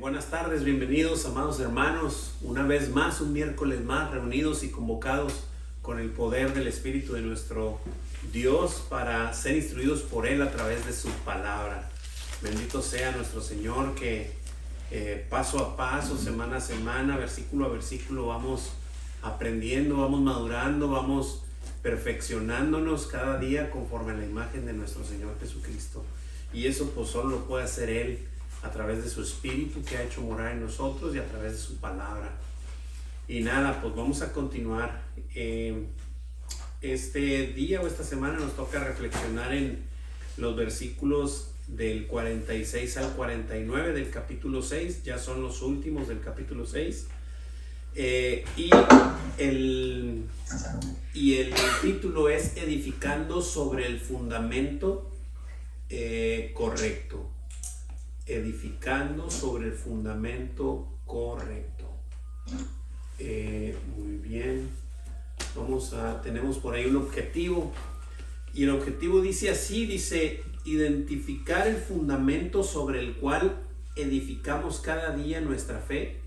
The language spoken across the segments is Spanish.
Buenas tardes, bienvenidos amados hermanos, una vez más, un miércoles más, reunidos y convocados con el poder del Espíritu de nuestro Dios para ser instruidos por Él a través de su palabra. Bendito sea nuestro Señor que paso a paso, semana a semana, versículo a versículo vamos aprendiendo, vamos madurando, vamos perfeccionándonos cada día conforme a la imagen de nuestro Señor Jesucristo. Y eso pues solo lo puede hacer Él a través de su Espíritu que ha hecho morar en nosotros y a través de su palabra. Y nada, pues vamos a continuar. Este día o esta semana nos toca reflexionar en los versículos del 46 al 49 del capítulo 6. Ya son los últimos del capítulo 6. Y el título es Edificando sobre el fundamento correcto. Edificando sobre el fundamento correcto. Muy bien. Tenemos por ahí un objetivo. Y el objetivo dice así, dice, identificar el fundamento sobre el cual edificamos cada día nuestra fe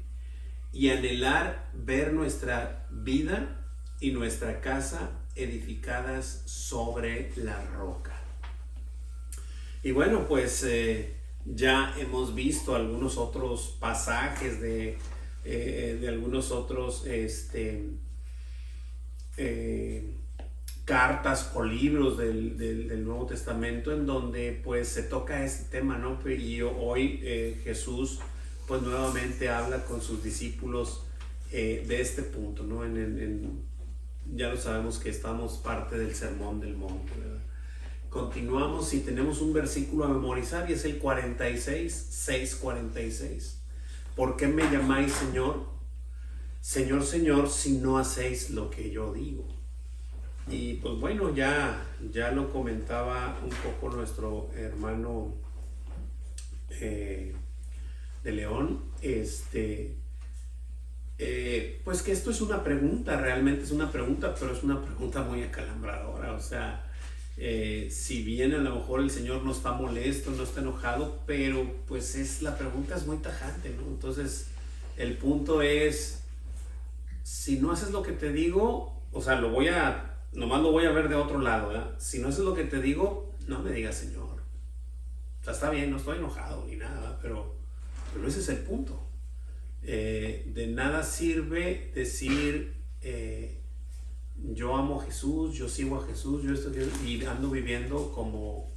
y anhelar ver nuestra vida y nuestra casa edificadas sobre la roca. Y bueno, pues ya hemos visto algunos otros pasajes de algunos otros cartas o libros del Nuevo Testamento en donde pues se toca este tema, ¿no? Y hoy Jesús pues nuevamente habla con sus discípulos de este punto, ¿no? Ya lo sabemos que estamos parte del Sermón del Monte, ¿verdad? Continuamos y tenemos un versículo a memorizar y es el 6:46. ¿Por qué me llamáis Señor? Señor, Señor, si no hacéis lo que yo digo. Y pues bueno, ya lo comentaba un poco nuestro hermano de León, pues que esto es una pregunta, realmente es una pregunta, pero es una pregunta muy acalambradora, o sea, si bien a lo mejor el Señor no está molesto, no está enojado, pero pues la pregunta es muy tajante, ¿no? Entonces el punto es, si no haces lo que te digo, o sea, nomás lo voy a ver de otro lado, ¿verdad? Si no haces lo que te digo, no me digas Señor. O sea, está bien, no estoy enojado ni nada, pero ese es el punto. De nada sirve decir yo amo a Jesús, yo sigo a Jesús, y ando viviendo como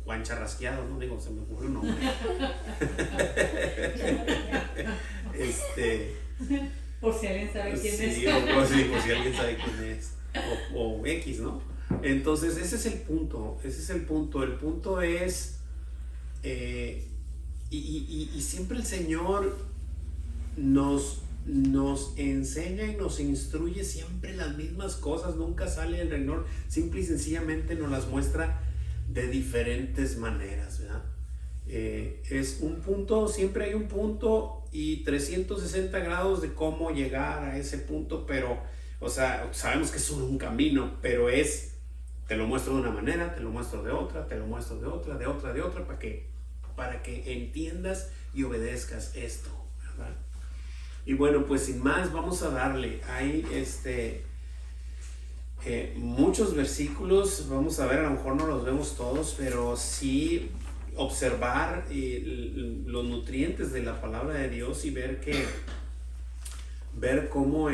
Juan Charrasqueado, ¿no? Digo, se me ocurrió un nombre. Por si alguien sabe quién es. Sí, por si alguien sabe quién es. O X, ¿no? Entonces, ese es el punto. El punto es, y siempre el Señor nos enseña y nos instruye siempre las mismas cosas, nunca sale del renglón, simple y sencillamente nos las muestra de diferentes maneras, ¿verdad? Es un punto, siempre hay un punto y 360 grados de cómo llegar a ese punto, pero, o sea, sabemos que es un camino, pero te lo muestro de una manera, te lo muestro de otra, te lo muestro de otra, para que entiendas y obedezcas esto, ¿verdad? Y bueno, pues sin más, vamos a darle. Hay muchos versículos, vamos a ver, a lo mejor no los vemos todos, pero sí observar los nutrientes de la palabra de Dios y ver cómo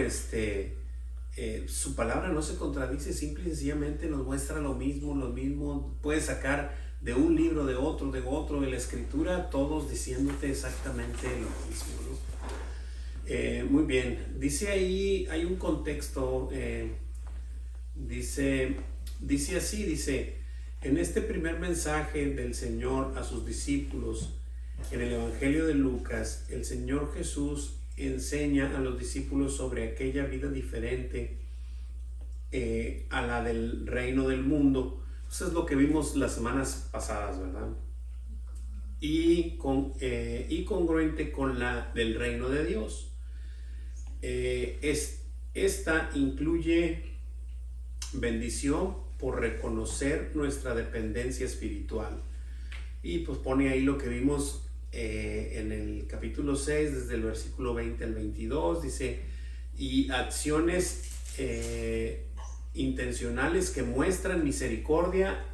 su palabra no se contradice, simple y sencillamente nos muestra lo mismo, puedes sacar de un libro, de otro, de la escritura, todos diciéndote exactamente lo mismo, ¿no? Muy bien, dice ahí, hay un contexto, dice así, en este primer mensaje del Señor a sus discípulos, en el Evangelio de Lucas, el Señor Jesús enseña a los discípulos sobre aquella vida diferente a la del reino del mundo. Eso es lo que vimos las semanas pasadas, ¿verdad? Y congruente con la del reino de Dios. Esta incluye bendición por reconocer nuestra dependencia espiritual. Y pues pone ahí lo que vimos en el capítulo 6, desde el versículo 20 al 22, dice, y acciones intencionales que muestran misericordia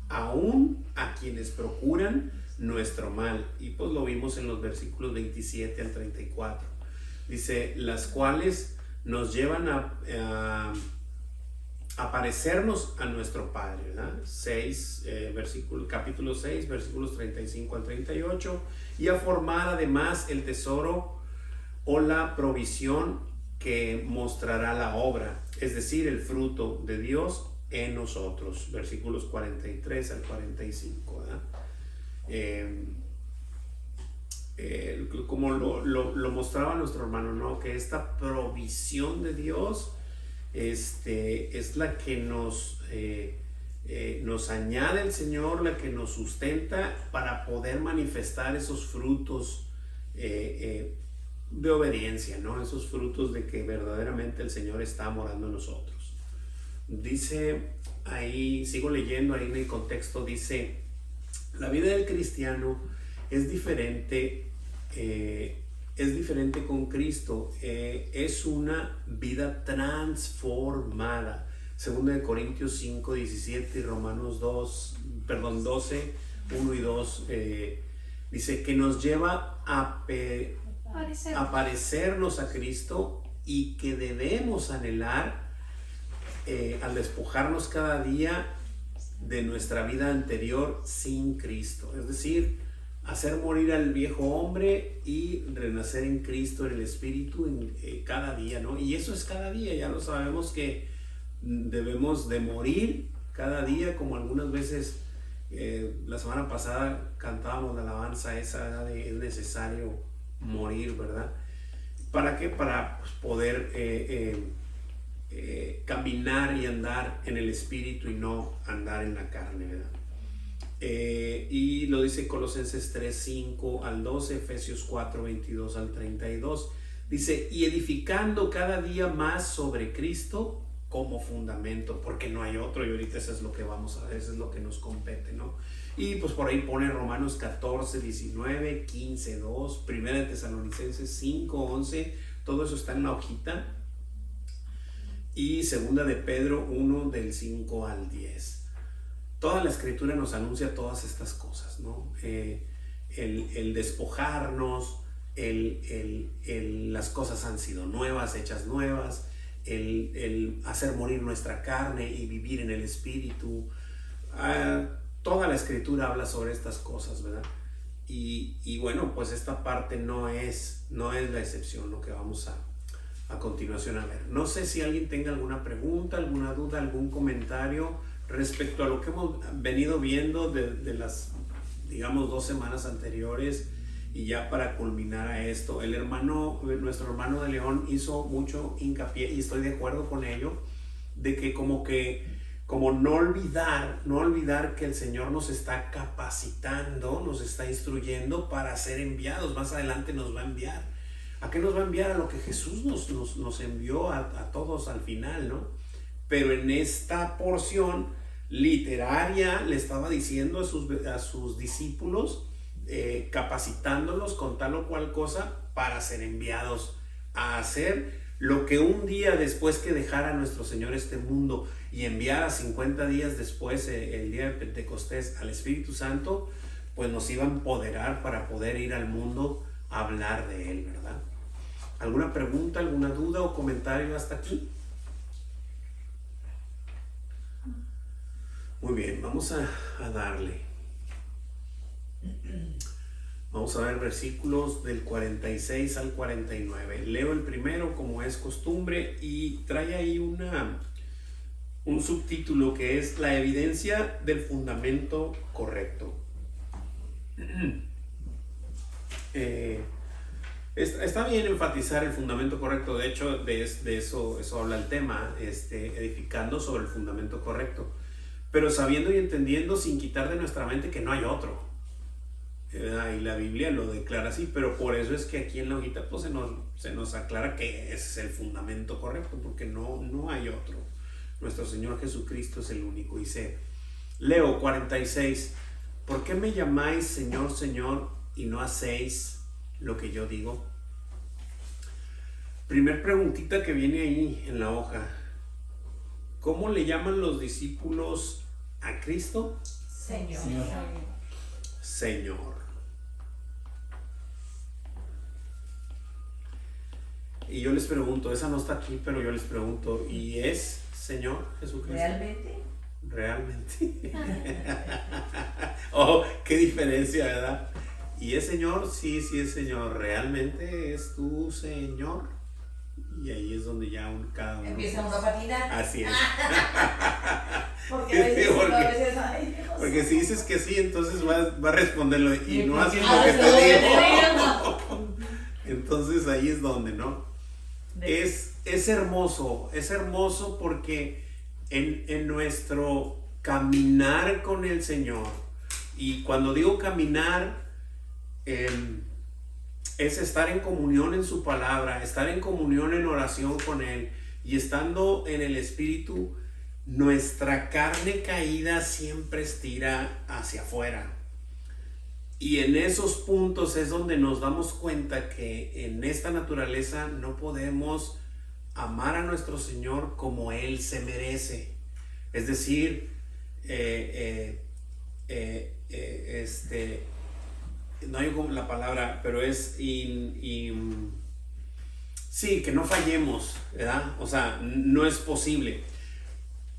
aún a quienes procuran nuestro mal. Y pues lo vimos en los versículos 27 al 34. Dice, las cuales nos llevan a parecernos a nuestro Padre, ¿verdad? Capítulo 6, versículos 35 al 38, y a formar además el tesoro o la provisión que mostrará la obra, es decir, el fruto de Dios en nosotros, versículos 43 al 45, ¿verdad? Como lo mostraba nuestro hermano, ¿no? Que esta provisión de Dios es la que nos añade el Señor, la que nos sustenta para poder manifestar esos frutos de obediencia, ¿no? Esos frutos de que verdaderamente el Señor está morando en nosotros. Dice ahí, sigo leyendo ahí en el contexto, dice, la vida del cristiano es diferente con Cristo, es una vida transformada. Segunda de Corintios 5, 17 y Romanos 12, 1 y 2, dice que nos lleva a parecernos a Cristo y que debemos anhelar al despojarnos cada día de nuestra vida anterior sin Cristo, es decir, hacer morir al viejo hombre y renacer en Cristo, en el Espíritu, cada día, ¿no? Y eso es cada día, ya lo sabemos que debemos de morir cada día, como algunas veces la semana pasada cantábamos la alabanza esa de es necesario morir, ¿verdad? ¿Para qué? Para pues, poder caminar y andar en el Espíritu y no andar en la carne, ¿verdad? Y lo dice Colosenses 3, 5 al 12, Efesios 4, 22 al 32. Dice, y edificando cada día más sobre Cristo como fundamento, porque no hay otro, y ahorita eso es lo que vamos a ver, eso es lo que nos compete, ¿no? Y pues por ahí pone Romanos 14, 19, 15, 2, Primera de Tesalonicenses 5, 11, todo eso está en la hojita. Y Segunda de Pedro 1, del 5 al 10. Toda la escritura nos anuncia todas estas cosas, ¿no? El despojarnos, las cosas han sido nuevas, hechas nuevas, el hacer morir nuestra carne y vivir en el Espíritu. Toda la escritura habla sobre estas cosas, ¿verdad? Y bueno, pues esta parte no es la excepción, lo que vamos a continuación a ver. No sé si alguien tenga alguna pregunta, alguna duda, algún comentario respecto a lo que hemos venido viendo de las, digamos, 2 semanas anteriores, y ya para culminar a esto, nuestro hermano de León hizo mucho hincapié, y estoy de acuerdo con ello, de que como no olvidar que el Señor nos está capacitando, nos está instruyendo para ser enviados. Más adelante nos va a enviar. ¿A qué nos va a enviar? A lo que Jesús nos envió a todos al final, ¿no? Pero en esta porción literaria le estaba diciendo a sus discípulos, capacitándolos con tal o cual cosa para ser enviados a hacer lo que un día después que dejara nuestro Señor este mundo y enviara 50 días después, el día de Pentecostés, al Espíritu Santo, pues nos iba a empoderar para poder ir al mundo a hablar de Él, ¿verdad? ¿Alguna pregunta, alguna duda o comentario hasta aquí? Muy bien, vamos a darle. Vamos a ver versículos del 46 al 49. Leo el primero como es costumbre y trae ahí un subtítulo que es la evidencia del fundamento correcto. Está bien enfatizar el fundamento correcto. De hecho, de eso habla el tema, edificando sobre el fundamento correcto, pero sabiendo y entendiendo sin quitar de nuestra mente que no hay otro. Y la Biblia lo declara así, pero por eso es que aquí en la hojita pues se nos aclara que ese es el fundamento correcto, porque no hay otro. Nuestro Señor Jesucristo es el único. Dice, Leo 46, ¿por qué me llamáis Señor, Señor, y no hacéis lo que yo digo. Primer preguntita que viene ahí en la hoja. ¿Cómo le llaman los discípulos a Cristo? Señor. Señor. Y yo les pregunto, esa no está aquí, pero yo les pregunto, ¿y es Señor Jesucristo? ¿Realmente? Realmente. Oh, qué diferencia, ¿verdad? ¿Y es Señor? Sí, sí es Señor. ¿Realmente es tu Señor? Y ahí es donde ya cada uno empieza uno a patinar. Así es. Porque a veces, porque, a veces, ay, Dios. porque si dices que sí, entonces va a responderlo y no haces Ah, lo que sí, te lo digo. Entonces ahí es donde, ¿no? Es hermoso porque en nuestro caminar con el Señor, y cuando digo caminar, es estar en comunión en su palabra, estar en comunión en oración con Él, y estando en el Espíritu, nuestra carne caída siempre estira hacia afuera. Y en esos puntos es donde nos damos cuenta que en esta naturaleza no podemos amar a nuestro Señor como Él se merece. Es decir, no hay la palabra, pero es sí, que no fallemos, ¿verdad? O sea, no es posible.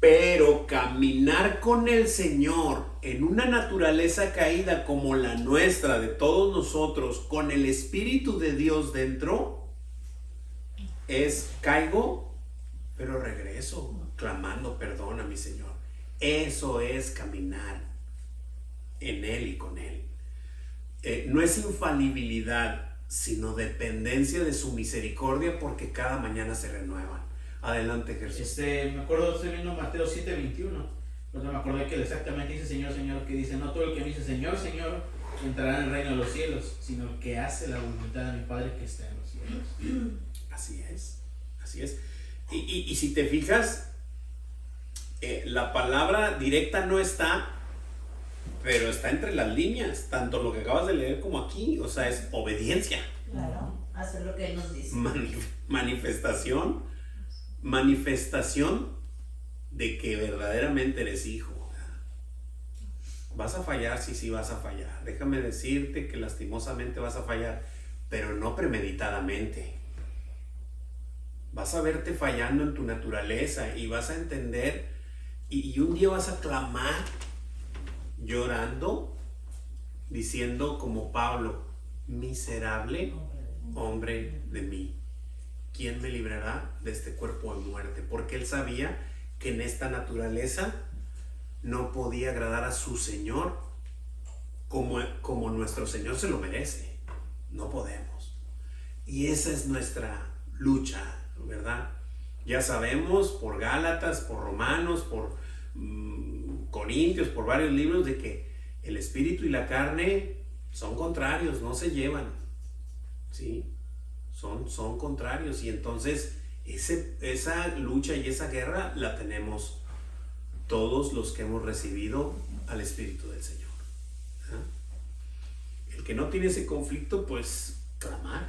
Pero caminar con el Señor en una naturaleza caída como la nuestra, de todos nosotros, con el Espíritu de Dios dentro, es caigo, pero regreso, clamando perdón a mi Señor. Eso es caminar en Él y con Él. No es infalibilidad, sino dependencia de su misericordia, porque cada mañana se renuevan. Adelante, Jesús. Me acuerdo, estoy viendo Mateo 7:21. Entonces me acordé que exactamente dice Señor, Señor, que dice, no todo el que me dice Señor, Señor, entrará en el reino de los cielos, sino el que hace la voluntad de mi Padre que está en los cielos. Así es, así es. Y si te fijas, la palabra directa no está, pero está entre las líneas, tanto lo que acabas de leer como aquí, o sea, es obediencia. Claro, hacer lo que Él nos dice. Manifestación de que verdaderamente eres hijo. Vas a fallar, sí vas a fallar. Déjame decirte que lastimosamente vas a fallar, pero no premeditadamente. Vas a verte fallando en tu naturaleza y vas a entender, y un día vas a clamar llorando, diciendo como Pablo, miserable hombre de mí, ¿quién me librará de este cuerpo de muerte? Porque él sabía que en esta naturaleza no podía agradar a su Señor como nuestro Señor se lo merece. No podemos. Y esa es nuestra lucha, ¿verdad? Ya sabemos por Gálatas, por Romanos, por Corintios, por varios libros, de que el espíritu y la carne son contrarios, no se llevan, ¿sí? Son contrarios, y entonces esa lucha y esa guerra la tenemos todos los que hemos recibido al Espíritu del Señor. El que no tiene ese conflicto, pues clamar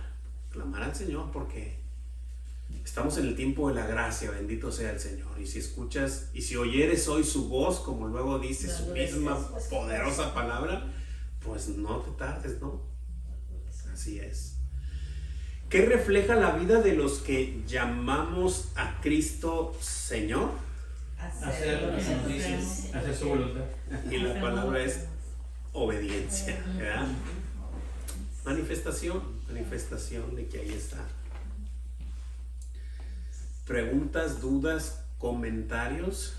al Señor, porque estamos en el tiempo de la gracia, bendito sea el Señor. Y si escuchas, y si oyeres hoy su voz, como luego dice su misma poderosa palabra, pues no te tardes, ¿no? Así es. ¿Qué refleja la vida de los que llamamos a Cristo Señor? Hacer lo que nos dice, hacer su voluntad. Y la palabra es obediencia, ¿verdad? Manifestación de que ahí está. ¿Preguntas, dudas, comentarios?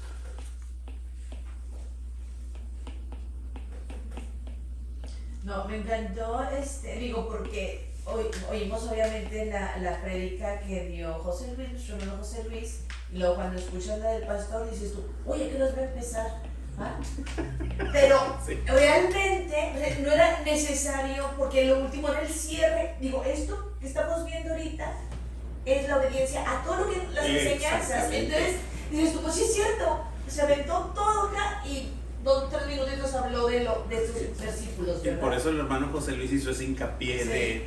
No, me encantó, porque oímos obviamente la prédica que dio José Luis, nuestro hermano José Luis, y luego cuando escuchas la del pastor dices tú, oye, ¿qué nos va a empezar? ¿Ah? Pero sí, realmente no era necesario, porque lo último era el cierre. Esto que estamos viendo ahorita es la obediencia a todo lo que las enseñanzas. Entonces dices tú, pues sí es cierto, se aventó todo acá y 2-3 minutitos habló de esos versículos, Y ¿verdad? por eso el hermano José Luis hizo ese hincapié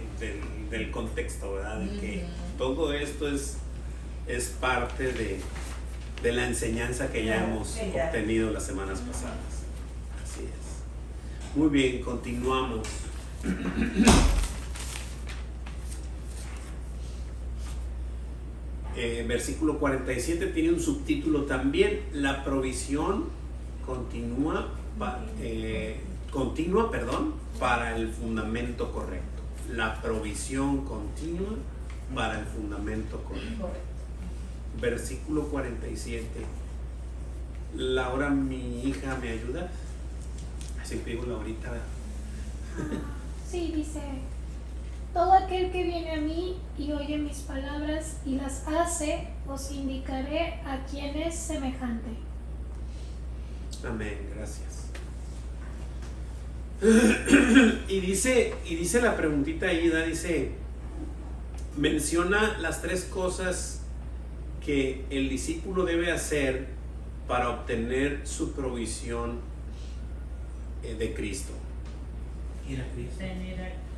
del contexto, ¿verdad? De que todo esto es parte de la enseñanza que ya hemos obtenido las semanas pasadas. Así es. Muy bien, continuamos. Versículo 47 tiene un subtítulo también: la provisión continua para el fundamento correcto. La provisión continua para el fundamento correcto. Correcto. Versículo 47. Laura, mi hija, ¿me ayuda? Así que digo Laurita. Sí, dice: todo aquel que viene a mí y oye mis palabras y las hace, os indicaré a quién es semejante. Amén, gracias. Y dice la preguntita ahí, dice, menciona las 3 cosas que el discípulo debe hacer para obtener su provisión de Cristo. Ir a Cristo.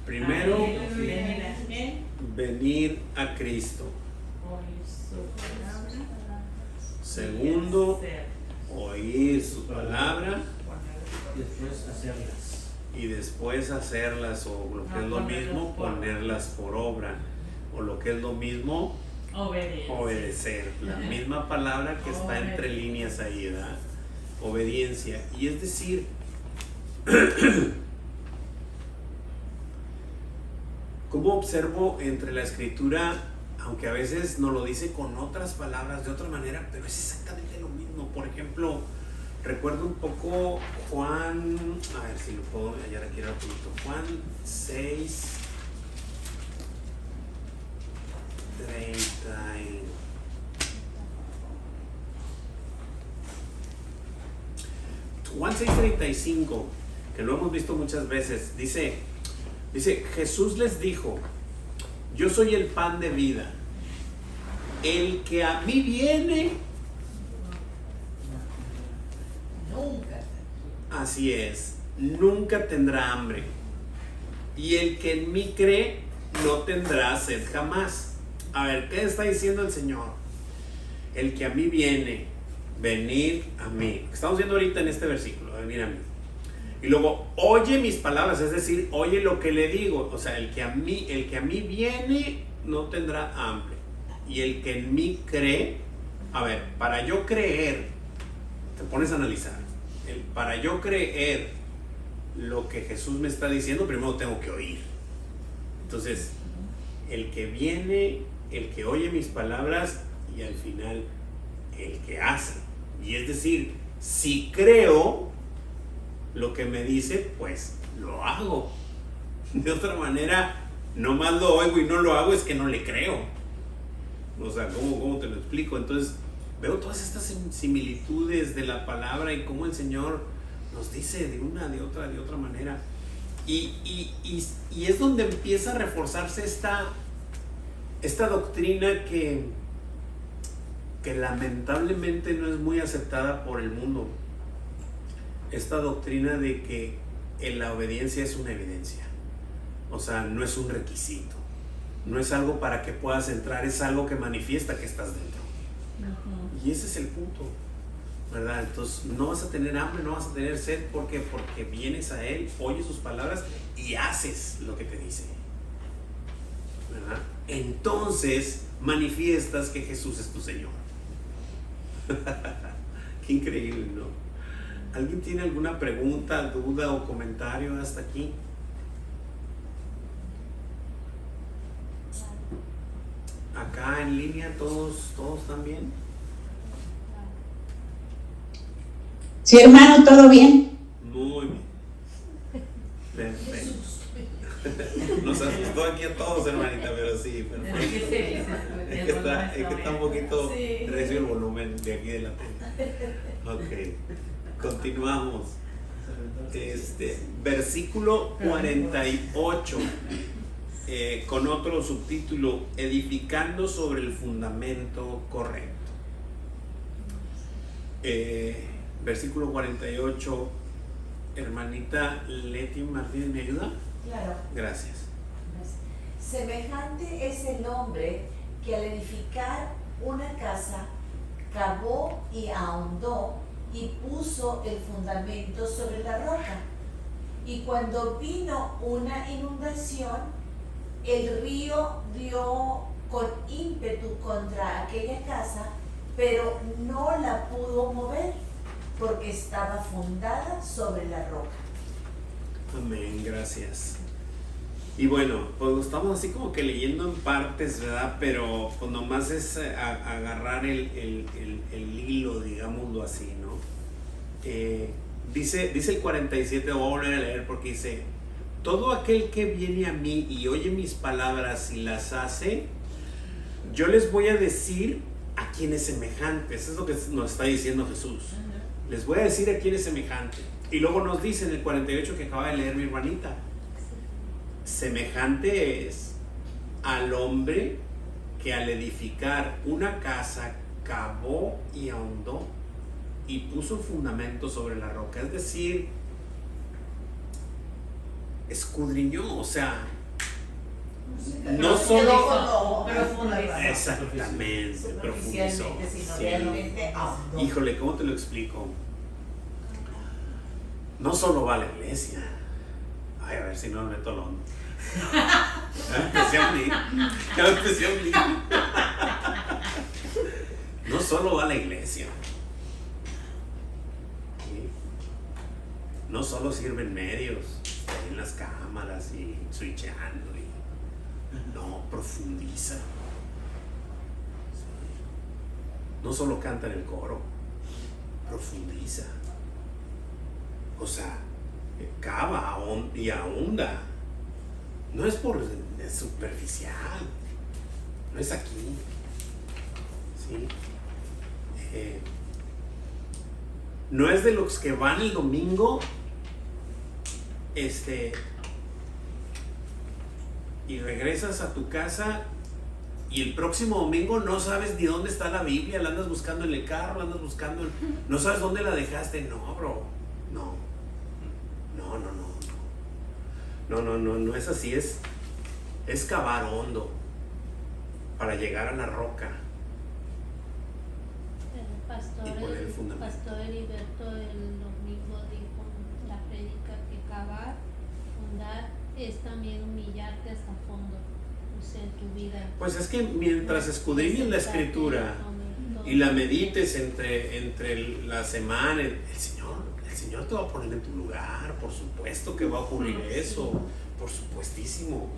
Primero, venir a Él, venir a Cristo. oír su palabra. Segundo, y hacer. oír su palabra Y después hacerlas. y después hacerlas, o lo que es lo mismo, ponerlas por obra, o lo que es lo mismo, obedecer. La misma palabra que está entre líneas ahí, ¿verdad? Obediencia. Y es decir, como observo entre la escritura, aunque a veces nos lo dice con otras palabras, de otra manera, pero es exactamente lo mismo. Por ejemplo, recuerdo un poco Juan, a ver si lo puedo hallar aquí rapidito, Juan 6, 30 Juan 6:35, que lo hemos visto muchas veces, dice, Jesús les dijo: yo soy el pan de vida, el que a mí viene, Nunca. así es, nunca tendrá hambre, y el que en mí cree no tendrá sed jamás. A ver, ¿qué está diciendo el Señor? El que a mí viene, venir a mí. Estamos viendo ahorita en este versículo, venir a mí. Y luego, oye mis palabras, es decir, oye lo que le digo. O sea, el que a mí viene no tendrá hambre. Y el que en mí cree, a ver, para yo creer, te pones a analizar, para yo creer lo que Jesús me está diciendo, primero tengo que oír. Entonces, el que viene, el que oye mis palabras, y al final el que hace. Y es decir, si creo lo que me dice, pues lo hago. De otra manera, nomás lo oigo y no lo hago, es que no le creo. O sea, ¿cómo te lo explico? Entonces, veo todas estas similitudes de la palabra y cómo el Señor nos dice de una, de otra manera. Y es donde empieza a reforzarse esta doctrina que lamentablemente no es muy aceptada por el mundo. Esta doctrina de que la obediencia es una evidencia. O sea, no es un requisito. No es algo para que puedas entrar, es algo que manifiesta que estás dentro. Y ese es el punto, ¿verdad? Entonces, no vas a tener hambre, no vas a tener sed. ¿Por qué? Porque vienes a Él, oyes sus palabras y haces lo que te dice, ¿verdad? Entonces, manifiestas que Jesús es tu Señor. Qué increíble, ¿no? ¿Alguien tiene alguna pregunta, duda o comentario hasta aquí? Acá en línea, todos también. Sí, hermano, ¿todo bien? Muy bien. Perfecto. Nos asustó aquí a todos, hermanita, pero sí, perfecto. Es que está un poquito recio el volumen de aquí de la tele. Ok, continuamos. Versículo 48, con otro subtítulo: edificando sobre el fundamento correcto. Versículo 48, Hermanita Leti Martínez, ¿me ayuda? Claro. Gracias. Semejante es el hombre que al edificar una casa cavó y ahondó y puso el fundamento sobre la roca. Y cuando vino una inundación, el río dio con ímpetu contra aquella casa, pero no la pudo mover porque estaba fundada sobre la roca. Amén, gracias. Y bueno, pues estamos así como que leyendo en partes, ¿verdad? Pero pues nomás es agarrar el hilo, digámoslo así, ¿no? Dice el 47, voy a volver a leer porque dice: todo aquel que viene a mí y oye mis palabras y las hace, yo les voy a decir a quién es semejante. Eso es lo que nos está diciendo Jesús. Les voy a decir a quién es semejante. Y luego nos dice en el 48 que acaba de leer mi hermanita: semejante es al hombre que al edificar una casa cavó y ahondó y puso un fundamento sobre la roca. Es decir, escudriñó, o sea, no solo... Exactamente, profundizó. Sino Sí. realmente ahondó. Híjole, ¿cómo te lo explico? No solo va a la iglesia. Ay, a ver si no me meto al hondo. Ya empecé a unir. No solo va a la iglesia. ¿Sí? No solo sirven medios, ahí en las cámaras y switchando. No, profundiza. Sí. No solo canta en el coro, profundiza. O sea, cava y ahonda. No es es superficial, no es aquí. ¿Sí? No es de los que van el domingo y regresas a tu casa y el próximo domingo no sabes ni dónde está la Biblia, la andas buscando en el carro, la andas buscando no sabes dónde la dejaste. No, bro, no es así. Es cavar hondo para llegar a la roca. El Y poner el fundamento. pastor Heriberto el domingo dijo en la prédica que cavar, fundar, es también humillarte hasta fondo, o sea, en tu vida. Pues es que mientras escudriñes la escritura y la medites entre la semana, el Señor te va a poner en tu lugar. Por supuesto que va a ocurrir eso, por supuestísimo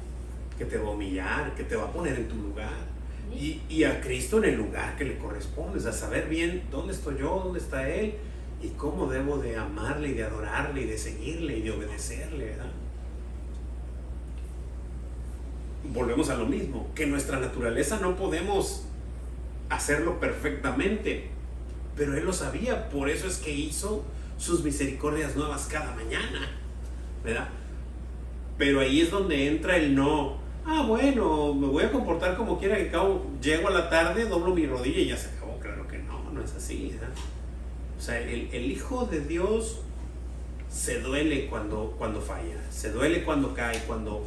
que te va a humillar, que te va a poner en tu lugar y a Cristo en el lugar que le corresponde, a saber bien dónde estoy yo, dónde está Él y cómo debo de amarle y de adorarle y de seguirle y de obedecerle, ¿verdad? Volvemos a lo mismo, que nuestra naturaleza no podemos hacerlo perfectamente, pero Él lo sabía, por eso es que hizo sus misericordias nuevas cada mañana, ¿verdad? Pero ahí es donde entra el no. Bueno, me voy a comportar como quiera, que acabo, llego a la tarde, doblo mi rodilla y ya se acabó. Claro que no es así, ¿verdad? O sea, el Hijo de Dios se duele cuando falla, se duele cuando cae, cuando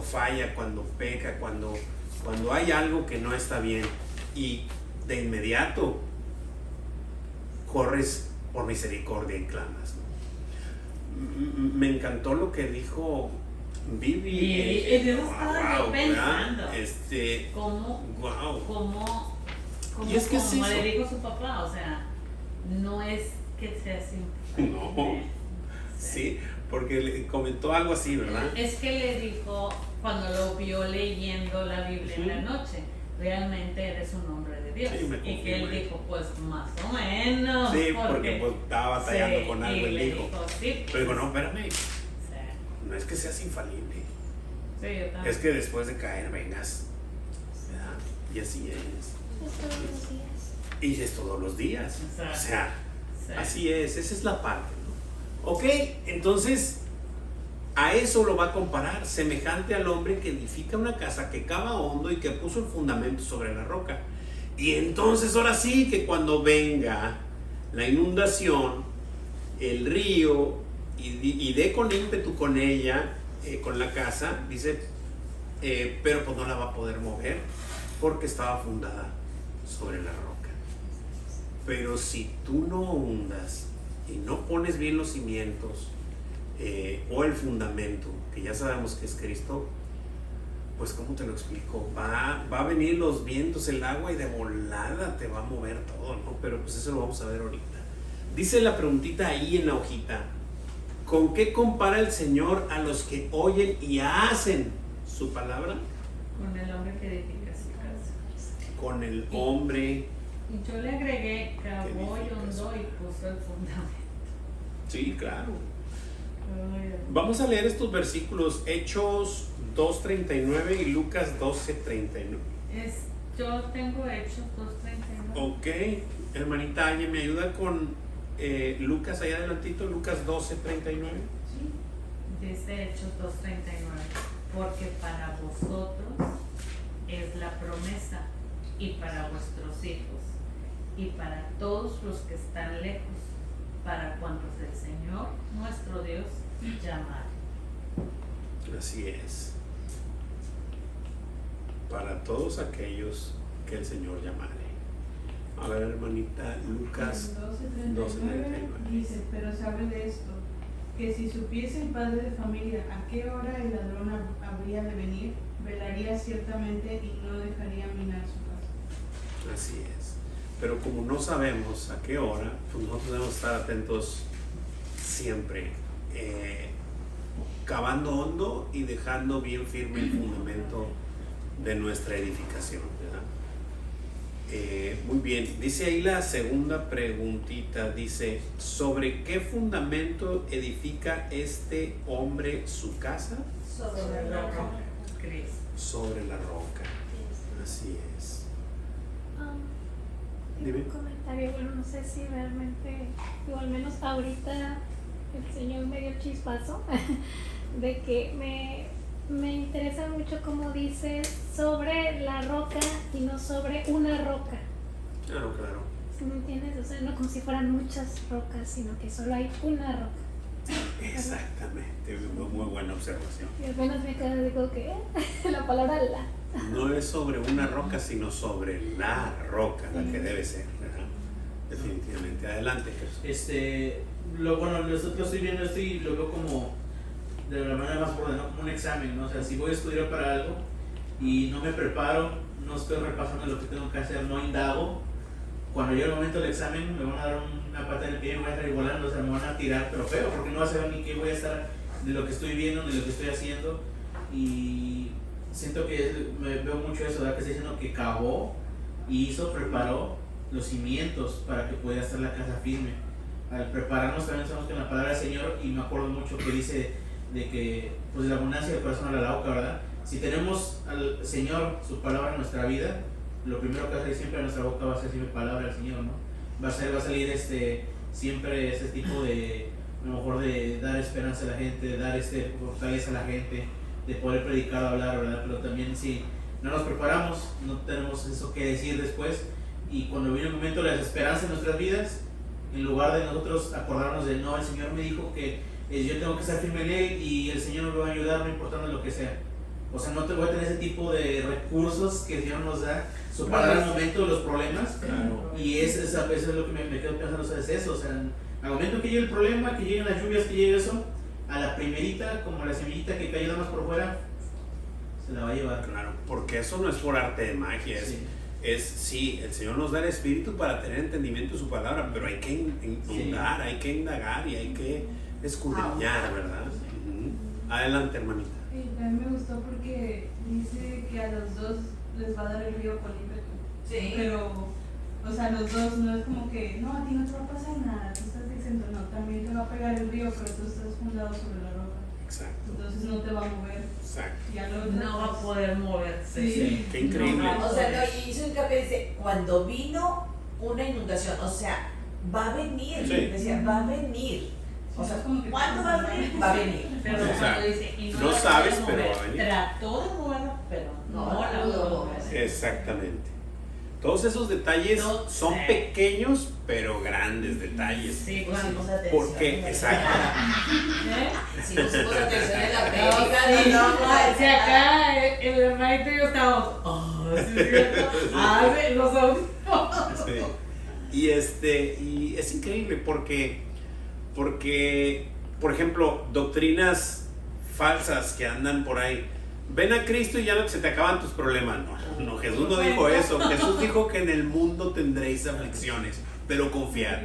falla, cuando peca, cuando hay algo que no está bien, y de inmediato corres por misericordia y clamas, ¿no? Me encantó lo que dijo Vivi. Yo estaba yo pensando cómo Y es que es como eso. le dijo su papá, o sea, no es que sea así. No. Sí, porque le comentó algo así, ¿verdad? Es que le dijo, cuando lo vio leyendo la Biblia en la noche, realmente eres un hombre de Dios. Sí, me y que él confirma. dijo, pues más o menos. Sí, porque pues estaba batallando con algo, y él le dijo. sí, pues, Pero digo, no, espérame, sí, no es que seas infalible, sí, yo también. es que después de caer vengas, ¿verdad? Y así es. Es todos los días. Y es todos los días. Exacto. O sea, Sí. así es, esa es la parte, ¿no? Ok, entonces a eso lo va a comparar, semejante al hombre que edifica una casa, que cava hondo y que puso el fundamento sobre la roca. Y entonces ahora sí que cuando venga la inundación, el río y dé con ímpetu con ella, con la casa, dice, pero pues no la va a poder mover porque estaba fundada sobre la roca. Pero si tú no hundas y no pones bien los cimientos o el fundamento, que ya sabemos que es Cristo, pues ¿cómo te lo explico? Va a venir los vientos, el agua y de volada te va a mover todo, ¿no? Pero pues eso lo vamos a ver ahorita. Dice la preguntita ahí en la hojita, ¿con qué compara el Señor a los que oyen y hacen su palabra? Con el hombre que edifica su casa. Con el hombre. Y yo le agregué cavó y hondó y puso el fundamento. Sí, claro. Vamos a leer estos versículos, Hechos 2.39 y Lucas 12.39. Yo tengo Hechos 2.39. Ok, hermanita Aye, ¿me ayuda con Lucas allá adelantito, Lucas 12.39? Dice Hechos 2.39, porque para vosotros es la promesa, y para vuestros hijos, y para todos los que están lejos, para cuantos el Señor nuestro Dios llamare. Así es. Para todos aquellos que el Señor llamare. A ver, hermanita, Lucas 12:39 dice, pero sabe de esto, que si supiese el padre de familia a qué hora el ladrón habría de venir, velaría ciertamente y no dejaría minar su casa. Así es. Pero como no sabemos a qué hora, pues nosotros debemos estar atentos siempre, cavando hondo y dejando bien firme el fundamento de nuestra edificación, ¿verdad? Muy bien, dice ahí la segunda preguntita, dice, ¿sobre qué fundamento edifica este hombre su casa? Sobre la roca. Cristo. Sobre la roca. Así es. Tengo Dime. un comentario, bueno, no sé si realmente, o al menos ahorita el Señor me dio el chispazo de que me interesa mucho como dice sobre la roca y no sobre una roca. Claro, claro. ¿Sí me entiendes? O sea, no como si fueran muchas rocas, sino que solo hay una roca. Exactamente, muy buena observación. Y apenas me queda, digo que la palabra la. No es sobre una roca, sino sobre la roca, la que debe ser, ¿verdad? Definitivamente. Adelante, Jesús. Lo estoy viendo esto y lo veo como de la manera más burda, ¿no? Como un examen, ¿no? O sea, si voy a estudiar para algo y no me preparo, no estoy repasando lo que tengo que hacer, no indago, cuando llegue el momento del examen me van a dar una pata en el pie y voy a estar volando, o sea, me van a tirar, pero feo, porque no va a saber ni qué voy a estar de lo que estoy viendo, de lo que estoy haciendo, y siento que me veo mucho eso, ¿verdad? Que está diciendo que cavó, hizo, preparó los cimientos para que pudiera estar la casa firme. Al prepararnos también estamos con la palabra del Señor, y me acuerdo mucho que dice de que pues la abundancia del corazón habla la boca, ¿verdad? Si tenemos al Señor, su palabra en nuestra vida, lo primero que va a salir siempre a nuestra boca va a ser siempre palabra del Señor, ¿no? Va a salir siempre ese tipo de, a lo mejor de dar esperanza a la gente, de dar fortaleza a la gente, de poder predicar o hablar, ¿verdad? Pero también si no nos preparamos, no tenemos eso que decir después, y cuando viene un momento de desesperanza en nuestras vidas, en lugar de nosotros acordarnos de no, el Señor me dijo que yo tengo que estar firme en Él y el Señor me va a ayudar no importando lo que sea. O sea, no te voy a tener ese tipo de recursos que el Señor nos da para el momento de los problemas. Claro. Y eso es lo que me quedo pensando, o sea, es eso. O sea, al momento que llegue el problema, que lleguen las lluvias, que llegue eso, a la primerita, como la semillita que cayó nada más por fuera, se la va a llevar. Claro, porque eso no es por arte de magia, sí, el Señor nos da el Espíritu para tener entendimiento de su palabra, pero hay que inundar, hay que indagar y hay que escudriñar, ¿verdad? Adelante, hermanita. A mí me gustó porque dice que a los dos les va a dar el río con ímpetu. Sí. Pero, o sea, los dos no es como que, no, a ti no te va a pasar nada, tú estás exento, no, también te va a pegar el río, pero tú estás fundado sobre la roca. Exacto. Entonces no te va a mover. Exacto. Ya lo No va a poder moverse. Sí. Qué increíble. No va a O sea, poder. no, y hizo hincapié, dice, cuando vino una inundación, o sea, va a venir, Sí. decía, va a venir. O sea, como que ¿cuándo va a venir? Va a venir. Pero Exacto. cuando dice, y no No la sabes, puede pero mover, va a venir. trató de moverla, pero no la pudo mover. Exactamente. Todos esos detalles No son sé. pequeños, pero grandes detalles. Sí, Pusimos cuando. atención. Porque, exacto. ¿Eh? Si pusimos atención en la No, prédica, sí, no, si acá el hermanito y yo estábamos. Oh, sí, es cierto. Abre los audífonos. Sí. Y es increíble porque, por ejemplo, doctrinas falsas que andan por ahí. Ven a Cristo y ya se te acaban tus problemas. No, Jesús no dijo eso. Jesús dijo que en el mundo tendréis aflicciones, pero confiad.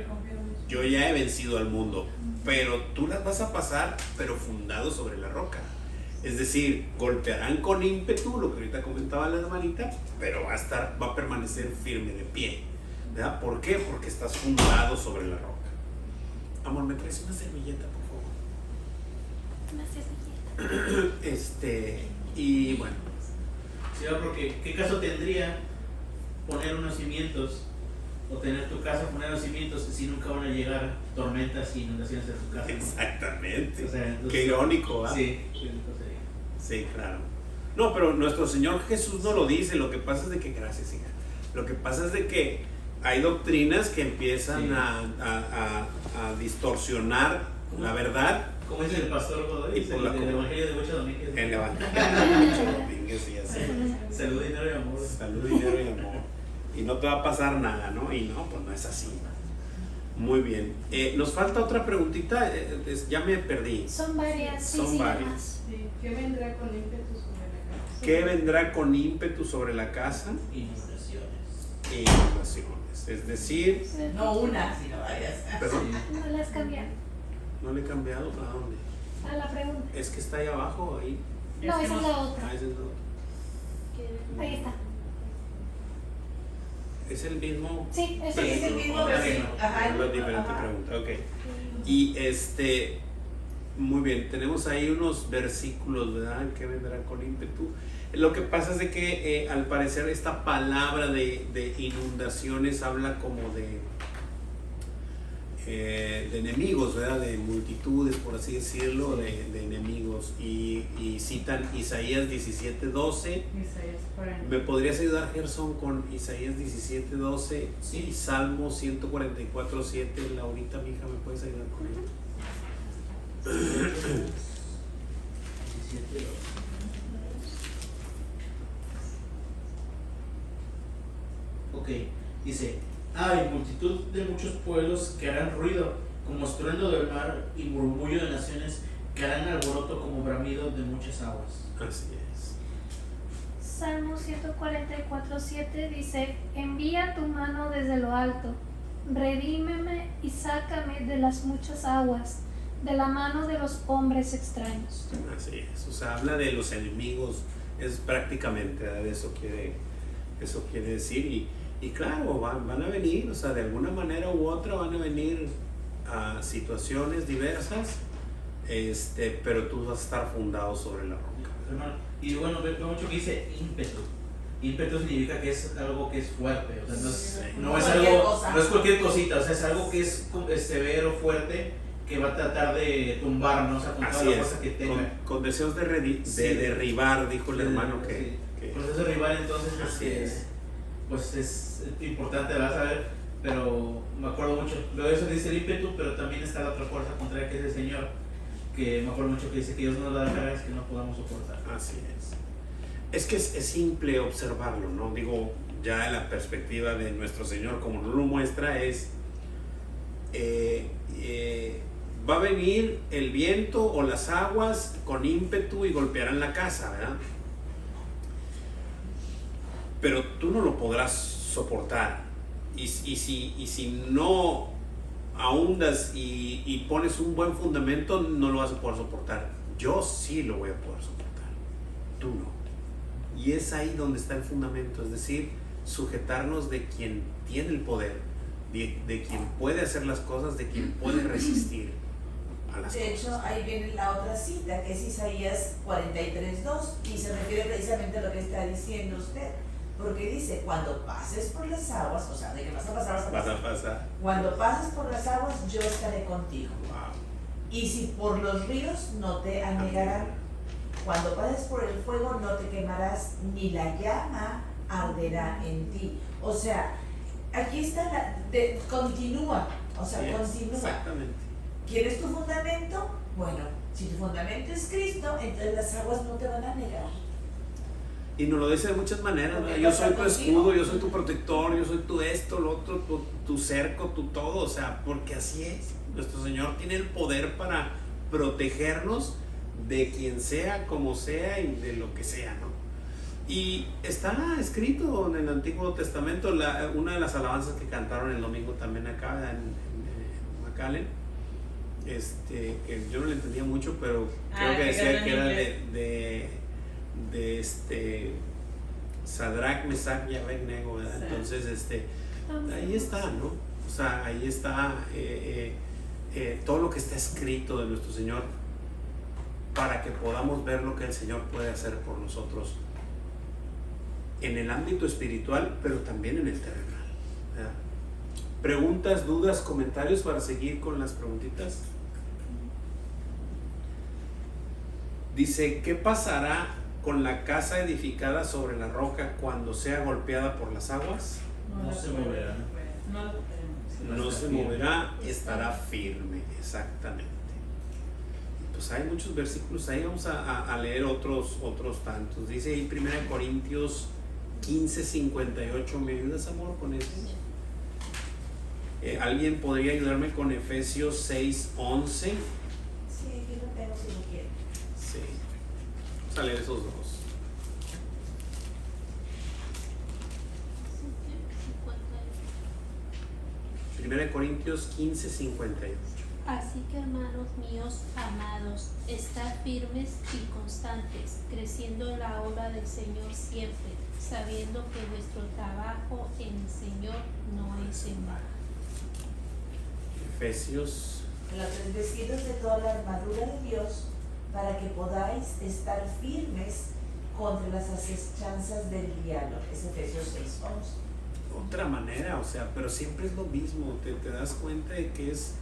Yo ya he vencido al mundo, pero tú las vas a pasar, pero fundado sobre la roca. Es decir, golpearán con ímpetu, lo que ahorita comentaba la hermanita, pero va a permanecer firme de pie. ¿Verdad? ¿Por qué? Porque estás fundado sobre la roca. Amor, ¿me traes una servilleta, por favor? Una servilleta. Y bueno, Sí, porque ¿qué caso tendría poner unos cimientos o tener tu casa, poner unos cimientos si nunca van a llegar tormentas y inundaciones a tu casa? exactamente. O sea, entonces, Qué irónico, ¿ah? Sí, qué irónico sería. Sí, claro. No, pero nuestro Señor Jesús no lo dice. Lo que pasa es de que, gracias, hija. Lo que pasa es de que hay doctrinas que empiezan Sí. a distorsionar la verdad. Como dice el pastor Godoy, Y por la el Evangelio de Huecha Domínguez. En el Evangelio Domínguez y así. Salud, dinero y amor. Salud, dinero y amor. Y no te va a pasar nada, ¿no? Y no, pues no es así. Muy bien. Nos falta otra preguntita. Ya me perdí. Son varias, sí, Son sí, varias. más. Sí, ¿qué vendrá con ímpetu sobre la casa? ¿Qué vendrá con ímpetu sobre la casa? Inundaciones. E inundaciones. Es decir, No una, sino varias. perdón, No las cambiaron. no le he cambiado. ¿A dónde? A la pregunta. Es que está ahí abajo, ahí. No, esa es la otra. Ah, ese es otro. Ahí está. Es el mismo. Sí, Sí, esa es el mismo versículo. Ajá, Es el la mismo, diferente ajá. pregunta. Ok. Y muy bien, tenemos ahí unos versículos, ¿verdad? Que vendrá con ímpetu. Lo que pasa es de que al parecer esta palabra de inundaciones habla como de enemigos, ¿verdad? De multitudes, por así decirlo, de enemigos. Y citan Isaías 17:12. Isaías 40. ¿Me podrías ayudar, Gerson, con Isaías 17:12 y Salmo 144:7? Laurita, mi hija, ¿me puedes ayudar con eso? 17. Ok, dice: hay multitud de muchos pueblos que harán ruido como estruendo del mar y murmullo de naciones que harán alboroto como bramido de muchas aguas. Así es. Salmo 144:7 dice: envía tu mano desde lo alto, redímeme y sácame de las muchas aguas, de la mano de los hombres extraños. Así es. O sea, habla de los enemigos, es prácticamente, ¿verdad? Eso quiere decir. Y claro, van a venir, o sea, de alguna manera u otra van a venir a situaciones diversas, pero tú vas a estar fundado sobre la roca. Hermano, y bueno, veo mucho que dice ímpetu. Ímpetu significa que es algo que es fuerte, o sea, no es Cualquier algo, cosa. no es cualquier cosita, o sea, es algo que es severo, fuerte, que va a tratar de tumbarnos, o sea, con toda Así la es, fuerza que tenga. con deseos de Sí. derribar, dijo el Sí, hermano sí. que Pues es derribar, entonces, Así es. pues es importante, ¿verdad? Saber, pero me acuerdo mucho, lo de eso dice el ímpetu, pero también está la otra fuerza contraria que es el Señor, que me acuerdo mucho que dice que Dios nos da cargas que no podamos soportar. Así es. Es que es simple observarlo, ¿no? Digo, ya la perspectiva de nuestro Señor, como nos lo muestra, es va a venir el viento o las aguas con ímpetu y golpearán la casa, ¿verdad? Pero tú no lo podrás soportar. Y si no ahondas y pones un buen fundamento, no lo vas a poder soportar. Yo sí lo voy a poder soportar, tú no. Y es ahí donde está el fundamento, es decir, sujetarnos de quien tiene el poder, de quien puede hacer las cosas, de quien puede resistir a las De hecho, cosas. ahí viene la otra cita, que es Isaías 43:2, y se refiere precisamente a lo que está diciendo usted, porque dice: cuando pases por las aguas, o sea, de que vas a pasar, vas a Vas pasar. a pasar. Cuando pases por las aguas, yo estaré contigo. Wow. Y si por los ríos, no te anegarán. Cuando pases por el fuego, no te quemarás, ni la llama arderá en ti. O sea, aquí está, continúa, o sea, Sí, continúa. exactamente. ¿Quieres tu fundamento? Bueno, si tu fundamento es Cristo, entonces las aguas no te van a negar. Y nos lo dice de muchas maneras, ¿no? Porque Yo va a soy estar tu contigo. escudo, yo soy tu protector, yo soy tu esto, lo otro, tu cerco, tu todo, o sea, porque así es. Nuestro Señor tiene el poder para protegernos de quien sea, como sea y de lo que sea, ¿no? Y está escrito en el Antiguo Testamento, una de las alabanzas que cantaron el domingo también acá en McAllen, que yo no le entendía mucho, pero creo que decía que era de Sadrach, Mesach y Abednego, ¿verdad? Sí. Entonces, ahí está, ¿no? O sea, ahí está todo lo que está escrito de nuestro Señor para que podamos ver lo que el Señor puede hacer por nosotros en el ámbito espiritual, pero también en el terrenal, ¿verdad? Preguntas, dudas, comentarios para seguir con las preguntitas. Dice, ¿qué pasará con la casa edificada sobre la roca cuando sea golpeada por las aguas? No se moverá. No lo tenemos. No se moverá, estará firme, exactamente. Pues hay muchos versículos ahí, vamos a leer otros tantos. Dice ahí 1 Corintios 15:58, ¿me ayudas, amor, con eso? ¿Alguien podría ayudarme con Efesios 6:11? Sí, aquí lo tengo si lo quieren. Sí, vamos a leer esos dos. 1 Corintios 15:58. Así que, hermanos míos amados, estad firmes y constantes, creciendo en la obra del Señor siempre, sabiendo que vuestro trabajo en el Señor no es en vano. Efesios. Vestidos de toda la armadura de Dios, para que podáis estar firmes contra las asechanzas del diablo. Es Efesios 6:11. Otra manera, o sea, pero siempre es lo mismo, te das cuenta de que es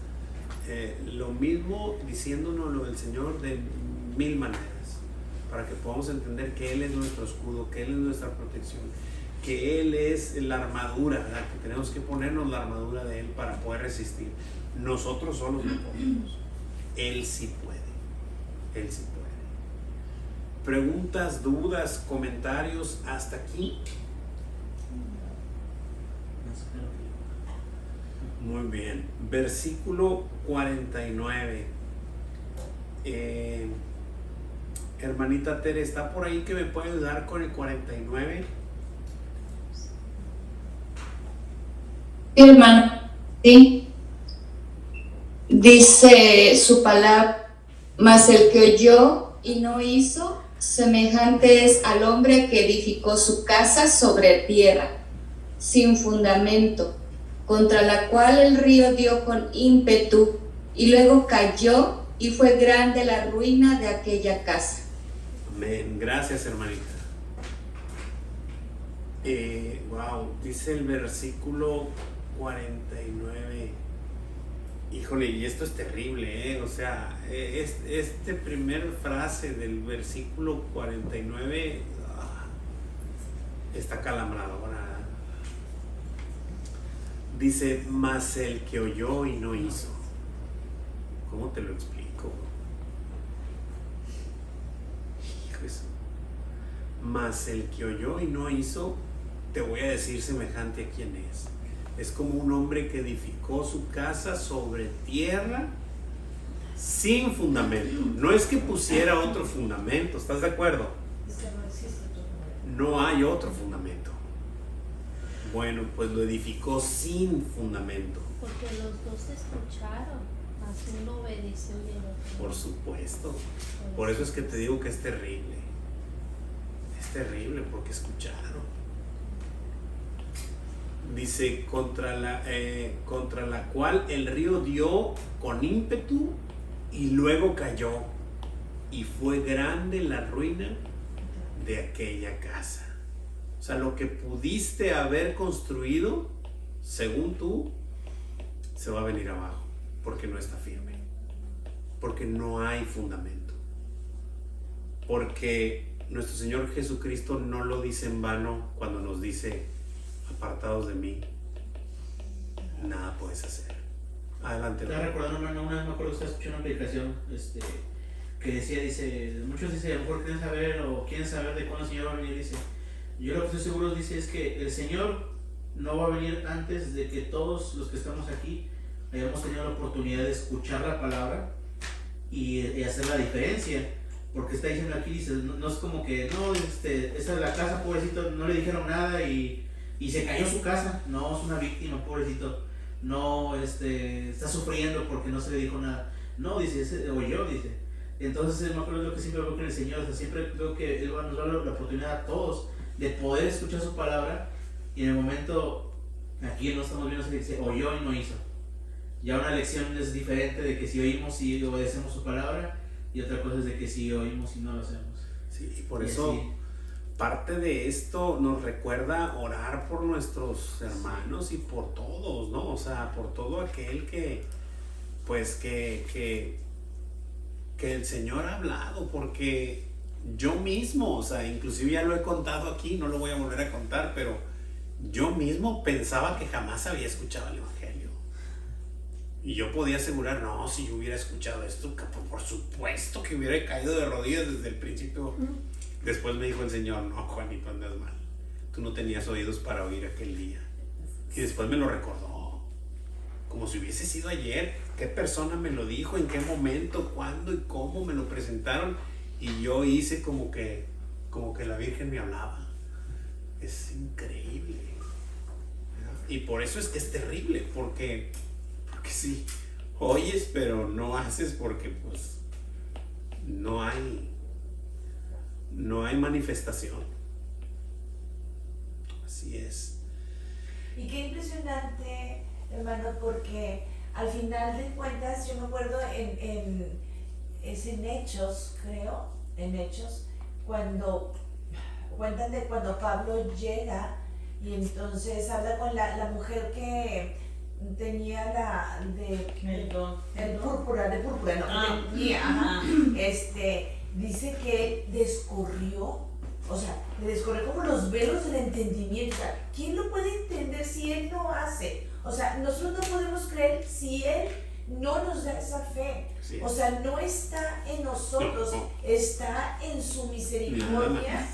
lo mismo diciéndonos lo del Señor de mil maneras, para que podamos entender que Él es nuestro escudo, que Él es nuestra protección, que Él es la armadura, ¿verdad? Que tenemos que ponernos la armadura de Él para poder resistir. Nosotros solos no podemos, Él sí puede, Él sí puede. Preguntas, dudas, comentarios hasta aquí. Muy bien, versículo 49. Hermanita Tere, ¿está por ahí que me puede ayudar con el 49? Sí, hermano, sí. Dice su palabra, mas el que oyó y no hizo, semejante es al hombre que edificó su casa sobre tierra, sin fundamento, contra la cual el río dio con ímpetu, y luego cayó, y fue grande la ruina de aquella casa. Amén, gracias, hermanita. Wow, dice el versículo 49. Híjole, y esto es terrible, o sea, este primer frase del versículo 49 está calambradora. Dice, mas el que oyó y no hizo. ¿Cómo te lo explico? Híjole. Mas el que oyó y no hizo, te voy a decir semejante a quién es. Es como un hombre que edificó su casa sobre tierra sin fundamento. No es que pusiera otro fundamento, ¿estás de acuerdo? Es que no existe otro fundamento. No hay otro fundamento. Bueno, pues lo edificó sin fundamento. Porque los dos escucharon, mas uno obedeció y el otro. Por supuesto. Por eso es que te digo que es terrible. Es terrible porque escucharon. Dice, contra la cual el río dio con ímpetu y luego cayó. Y fue grande la ruina de aquella casa. O sea, lo que pudiste haber construido, según tú, se va a venir abajo, porque no está firme, porque no hay fundamento, porque nuestro Señor Jesucristo no lo dice en vano cuando nos dice, apartados de mí, nada puedes hacer. Adelante. Estaba recordando, hermano, una vez me acuerdo que estaba escuchando una predicación que decía, muchos dicen, a lo mejor quieren saber de cuándo el Señor va a venir, dice, yo lo que estoy seguro, dice, es que el Señor no va a venir antes de que todos los que estamos aquí hayamos tenido la oportunidad de escuchar la palabra y hacer la diferencia, porque está diciendo aquí, dice, no es como que, no, esa es la casa, pobrecito, no le dijeron nada y se cayó su casa, no, es una víctima, pobrecito, no, está sufriendo porque no se le dijo nada, no, dice, ese oyó, dice. Entonces me acuerdo lo que siempre veo con el Señor, o sea, siempre creo que Él nos da la oportunidad a todos de poder escuchar su palabra, y en el momento, aquí no estamos viendo, se dice, oyó y no hizo. Ya una lección es diferente de que si oímos y obedecemos su palabra, y otra cosa es de que si oímos y no lo hacemos. Sí, y por eso parte de esto nos recuerda orar por nuestros hermanos y por todos, ¿no? O sea, por todo aquel que el Señor ha hablado, porque yo mismo, o sea, inclusive ya lo he contado aquí, no lo voy a volver a contar, pero yo mismo pensaba que jamás había escuchado el Evangelio. Y yo podía asegurar, no, si yo hubiera escuchado esto, por supuesto que hubiera caído de rodillas desde el principio. Después me dijo el Señor, no, Juanito, andas mal. Tú no tenías oídos para oír aquel día. Y después me lo recordó, como si hubiese sido ayer. ¿Qué persona me lo dijo? ¿En qué momento? ¿Cuándo? ¿Y cómo me lo presentaron? Y yo hice como que la Virgen me hablaba. Es increíble. Y por eso es que es terrible, porque sí, oyes pero no haces, porque pues no hay manifestación. Así es. Y qué impresionante, hermano, porque al final de cuentas, yo me acuerdo es en Hechos, creo, cuando cuentan de cuando Pablo llega y entonces habla con la mujer que tenía el púrpura, no, tenía, ajá. Dice que descorrió, o sea, le descorrió como los velos del entendimiento. O sea, ¿quién lo puede entender si él no hace? O sea, nosotros no podemos creer si él no nos da esa fe. Sí. O sea, no está en nosotros, está en su misericordia,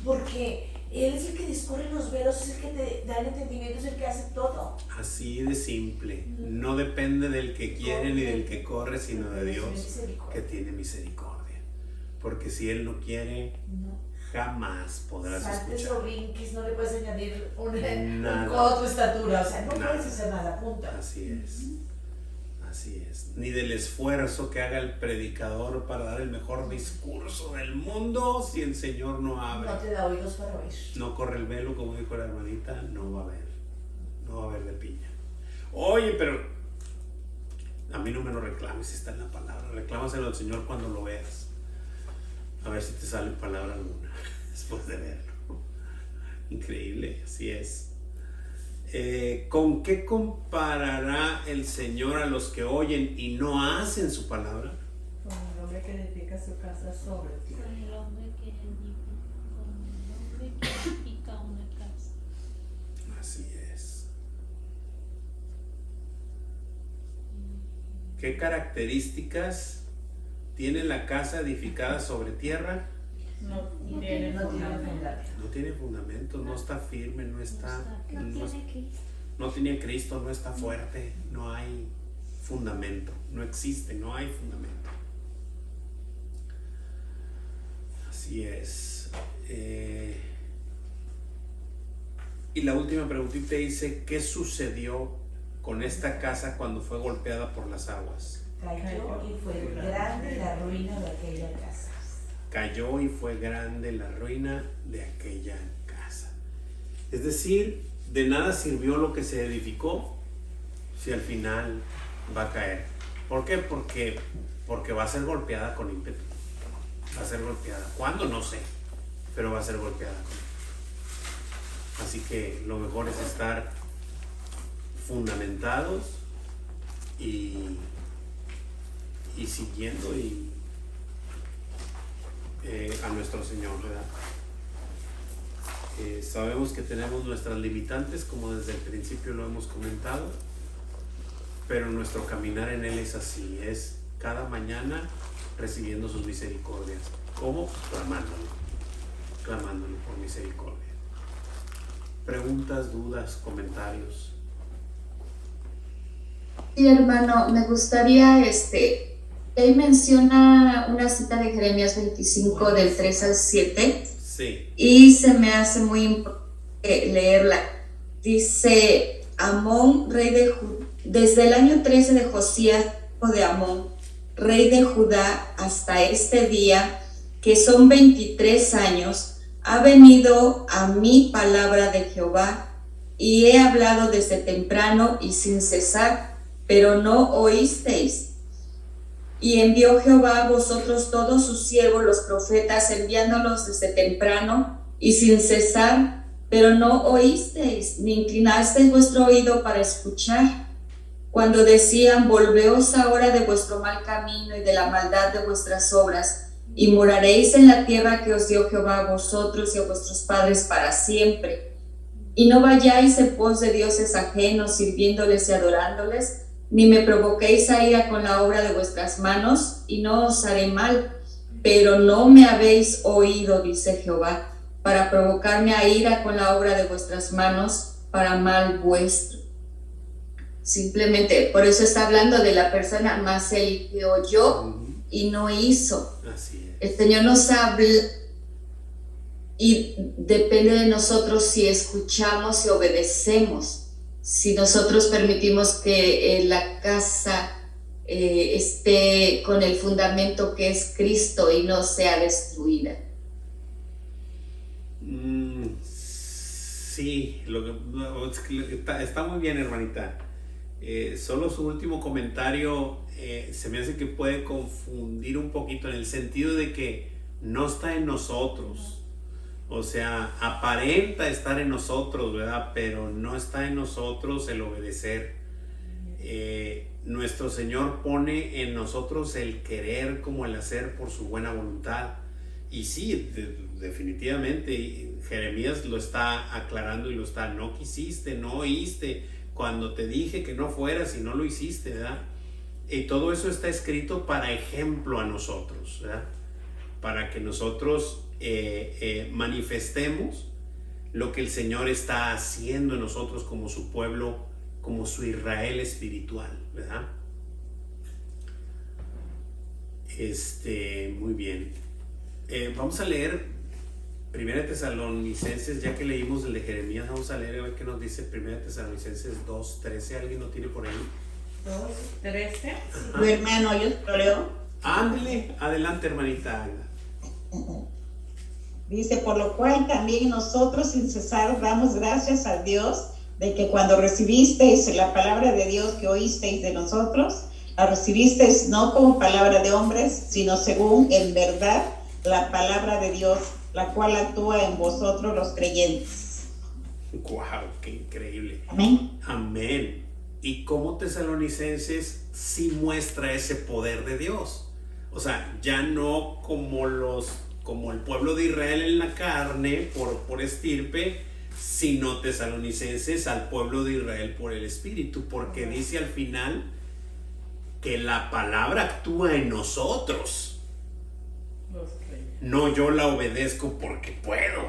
porque Él es el que descorre los velos, es el que te da el entendimiento, es el que hace todo. Así de simple. No depende del que quiere ni del que corre, sino de Dios que tiene misericordia. Porque si Él no quiere, jamás podrás Saltes escuchar. o brinques, no le puedes añadir un Nada. codo a tu estatura, o sea, no Nada. puedes hacer nada, punto. Así es. Así es. Ni del esfuerzo que haga el predicador para dar el mejor discurso del mundo, si el Señor no abre. No te da oídos para oír. No corre el velo, como dijo la hermanita, no va a haber de piña. Oye, pero a mí no me lo reclames si está en la palabra. Reclámaselo al Señor cuando lo veas. A ver si te sale palabra alguna después de verlo. Increíble, así es. ¿Con qué comparará el Señor a los que oyen y no hacen su palabra? Con el hombre que edifica su casa sobre ti. Con el hombre que edifica una casa. Así es. ¿Qué características tiene la casa edificada sobre tierra? No No tiene tiene fundamento. fundamento. No tiene fundamento, no está firme, no tiene Cristo. no tiene Cristo, no está fuerte, no hay fundamento, no existe, no hay fundamento. Así es. Y la última preguntita dice, ¿qué sucedió con esta casa cuando fue golpeada por las aguas? Cayó y fue grande la ruina de aquella casa. Cayó y fue grande la ruina de aquella casa. Es decir, de nada sirvió lo que se edificó si al final va a caer. ¿Por qué? Porque va a ser golpeada con ímpetu. Va a ser golpeada. ¿Cuándo? No sé. Pero va a ser golpeada con ímpetu. Así que lo mejor es estar fundamentados y siguiendo y a nuestro Señor, ¿verdad? Sabemos que tenemos nuestras limitantes, como desde el principio lo hemos comentado, pero nuestro caminar en Él es así, es cada mañana recibiendo sus misericordias. ¿Cómo? Clamándolo por misericordia. Preguntas, dudas, comentarios. Sí, hermano, me gustaría, él menciona una cita de Jeremías 25 del 3 al 7. Sí. Y se me hace muy importante leerla. Dice: Amón, rey de Judá, desde el año 13 de Josías, hijo de Amón, rey de Judá, hasta este día, que son 23 años, ha venido a mí palabra de Jehová, y he hablado desde temprano y sin cesar, pero no oísteis. Y envió Jehová a vosotros todos sus siervos los profetas, enviándolos desde temprano y sin cesar, pero no oísteis, ni inclinasteis vuestro oído para escuchar. Cuando decían: volveos ahora de vuestro mal camino y de la maldad de vuestras obras, y moraréis en la tierra que os dio Jehová a vosotros y a vuestros padres para siempre. Y no vayáis en pos de dioses ajenos, sirviéndoles y adorándoles, ni me provoquéis a ira con la obra de vuestras manos, y no os haré mal. Pero no me habéis oído, dice Jehová, para provocarme a ira con la obra de vuestras manos, para mal vuestro. Simplemente, por eso está hablando de la persona, más el que oyó y no hizo. Así es. El Señor nos habla y depende de nosotros si escuchamos y obedecemos. Si nosotros permitimos que la casa esté con el fundamento que es Cristo y no sea destruida. Sí, está muy bien, hermanita. Solo su último comentario se me hace que puede confundir un poquito, en el sentido de que no está en nosotros. O sea, aparenta estar en nosotros, ¿verdad? Pero no está en nosotros el obedecer. Nuestro Señor pone en nosotros el querer como el hacer por su buena voluntad. Y sí, definitivamente, Jeremías lo está aclarando y lo está: no quisiste, no oíste, cuando te dije que no fueras y no lo hiciste, ¿verdad? Y todo eso está escrito para ejemplo a nosotros, ¿verdad? Para que nosotros manifestemos lo que el Señor está haciendo en nosotros como su pueblo, como su Israel espiritual, ¿verdad? Muy bien. Vamos a leer 1 Tesalonicenses, ya que leímos el de Jeremías, vamos a leer a ver qué nos dice 1 Tesalonicenses 2:13. ¿Alguien lo tiene por ahí? 2:13. Tu hermano, yo lo leo. Ándale, adelante, hermanita. Dice: por lo cual también nosotros sin cesar damos gracias a Dios de que cuando recibisteis la palabra de Dios que oísteis de nosotros, la recibisteis no como palabra de hombres, sino según en verdad la palabra de Dios, la cual actúa en vosotros los creyentes. ¡Wow! ¡Qué increíble! Amén. Amén. Y como Tesalonicenses sí muestra ese poder de Dios. O sea, ya no como el pueblo de Israel en la carne, por estirpe, sino Tesalonicenses al pueblo de Israel por el Espíritu, porque dice al final que la palabra actúa en nosotros. No yo la obedezco porque puedo,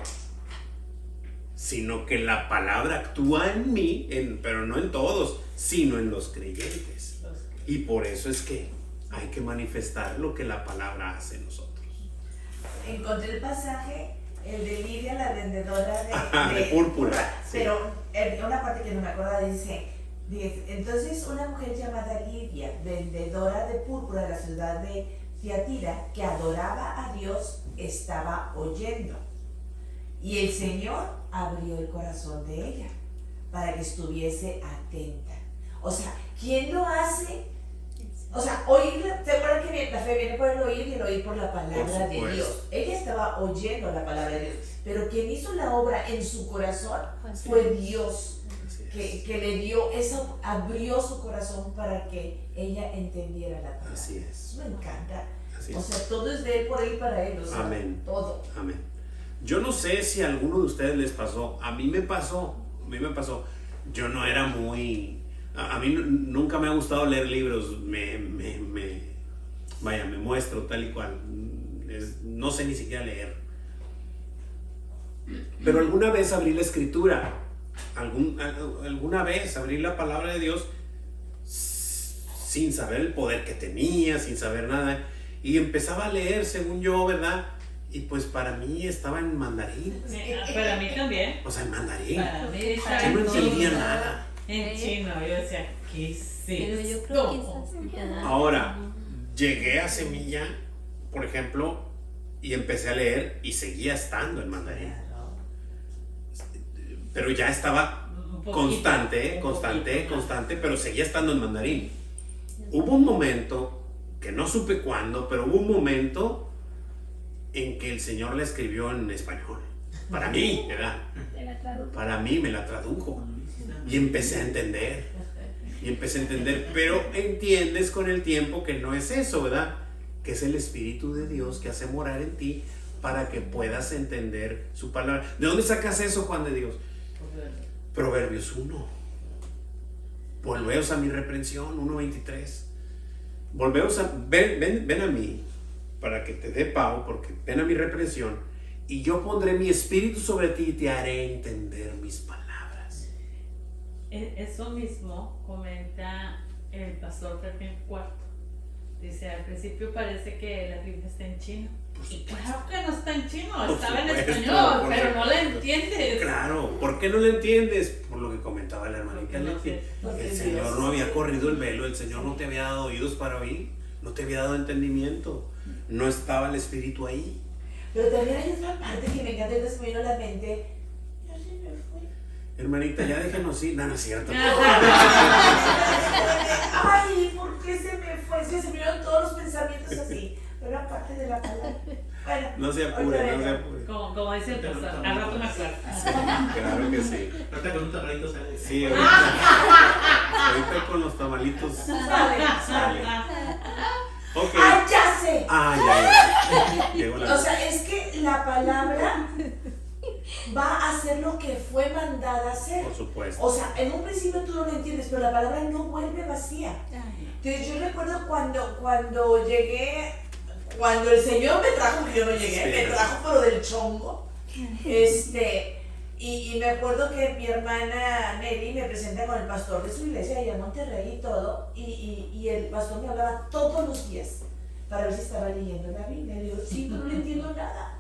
sino que la palabra actúa en mí, pero no en todos, sino en los creyentes. Y por eso es que hay que manifestar lo que la palabra hace en nosotros. Encontré el pasaje, el de Lidia, la vendedora de púrpura. Sí. Pero una parte que no me acuerdo dice: entonces una mujer llamada Lidia, vendedora de púrpura de la ciudad de Tiatira, que adoraba a Dios, estaba oyendo. Y el Señor abrió el corazón de ella para que estuviese atenta. O sea, ¿quién lo hace? O sea, oír, ¿te acuerdas que la fe viene por el oír y el oír por la palabra de Dios? Ella estaba oyendo la palabra de Dios, pero quien hizo la obra en su corazón fue Dios, que le dio eso, abrió su corazón para que ella entendiera la palabra. Así es. Eso me encanta. Así O es. sea, todo es de Él, por Él y para Él. O sea, Amén. todo. Amén. Yo no sé si a alguno de ustedes les pasó. A mí me pasó. Yo no era muy... A mí nunca me ha gustado leer libros. Vaya, me muestro tal y cual. No sé ni siquiera leer. Pero alguna vez abrí la escritura. Alguna vez abrí la palabra de Dios sin saber el poder que tenía, sin saber nada. Y empezaba a leer, según yo, ¿verdad? Y pues para mí estaba en mandarín. Para mí también. O sea, en mandarín. Para mí estaba Yo no en entendía chino. nada. En chino, yo decía, ¿qué es Pero yo esto? creo que esas Ahora, llegué a Semilla, por ejemplo, y empecé a leer y seguía estando en mandarín. Pero ya estaba Un poquito, constante, un poquito. pero seguía estando en mandarín. Hubo un momento, que no supe cuándo, pero hubo un momento en que el Señor la escribió en español. Para mí, ¿verdad? Te la traduzco. Para mí me la tradujo. Y empecé a entender. Pero entiendes con el tiempo que no es eso, ¿verdad? Que es el Espíritu de Dios que hace morar en ti para que puedas entender su palabra. ¿De dónde sacas eso, Juan de Dios? Proverbios 1. Volveos a mi reprensión, 1:23. Volveos a... Ven a mí, para que te dé pavo, porque ven a mi reprensión, y yo pondré mi espíritu sobre ti y te haré entender mis palabras. Eso mismo comenta el pastor Fermín Cuarto. Dice, al principio parece que la Biblia está en chino. Y claro que no está en chino, Por estaba en supuesto, español, por pero no la supuesto. entiendes. Claro, ¿por qué no lo entiendes? Por lo que comentaba la hermanita Porque no Leti. sé. Porque El Señor Dios- no había corrido el velo, el Señor no te había dado oídos para oír, no te había dado entendimiento, no estaba el Espíritu ahí. Pero también hay otra parte que me encanta, y se me vino a la mente. Ya se me fue. Hermanita, ya déjenos ir. No, no es cierto. Ay, ¿por qué se me fue? Es que se me vinieron todos los pensamientos así. Pero aparte de la palabra. Bueno, No se ahorita apure, no vengo. se apure. Como dice el pastor, al rato me acuerdo. Claro que sí. Ahorita con un tamalito sale. Sí, ahorita con los tamalitos. Sale. Ok. ¡Ah, ya sé! Ya. Llegó la... O sea, es que la palabra va a hacer lo que fue mandada a hacer. Por supuesto. O sea, en un principio tú no lo entiendes, pero la palabra no vuelve vacía. Entonces yo recuerdo cuando llegué, cuando el Señor me trajo, que yo no llegué, Sí. me trajo pero del chongo. Y me acuerdo que mi hermana Nelly me presenta con el pastor de su iglesia allá en Monterrey y todo, y el pastor me hablaba todos los días para ver si estaba leyendo la Biblia. Y le digo, sí, pero no le entiendo nada.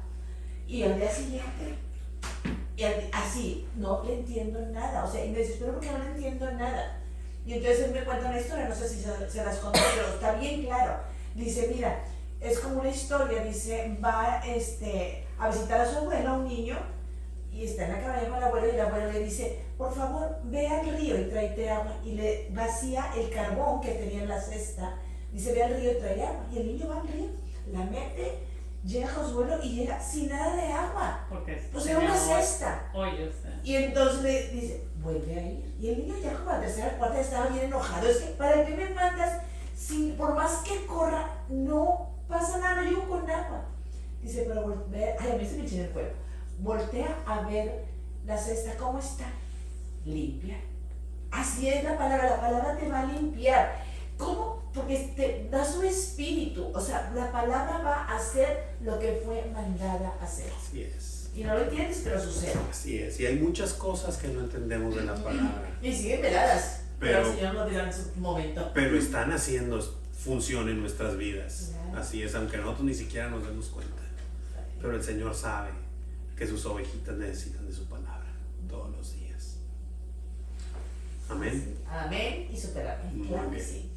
Y al día siguiente, así, no le entiendo nada. O sea, y me desespero porque no le entiendo nada. Y entonces él me cuenta una historia, no sé si se las conté, pero está bien claro. Dice, mira, es como una historia, dice, va a visitar a su abuela, un niño, y está en la cabaña con el abuelo, y el abuelo le dice, por favor, ve al río y tráete agua. Y le vacía el carbón que tenía en la cesta. Dice, ve al río y trae agua. Y el niño va al río, la mete, llega a su abuelo y llega sin nada de agua. Porque O sea, una cesta. hoyos. Y entonces le dice, vuelve a ir. Y el niño ya como a la tercera o cuarta estaba bien enojado. Es que, ¿para qué me mandas? Por más que corra, no pasa nada, no llego con agua. Dice, pero voltea, ay, a mí se me echa el cuerpo. Voltea a ver la cesta, ¿cómo está? Limpia. Así es la palabra te va a limpiar. ¿Cómo? Porque te da su espíritu. O sea, la palabra va a hacer lo que fue mandada a hacer. Así es. Y no lo entiendes, pero sucede. Así es. Y hay muchas cosas que no entendemos de la palabra, Y siguen veladas. Pero Pero- el Señor nos dirá en su momento. pero están haciendo función en nuestras vidas. Claro. Así es, aunque nosotros ni siquiera nos demos cuenta. Pero el Señor sabe que sus ovejitas necesitan de su palabra todos los días. Amén. Amén y superamén. Muy Claro que bien. sí.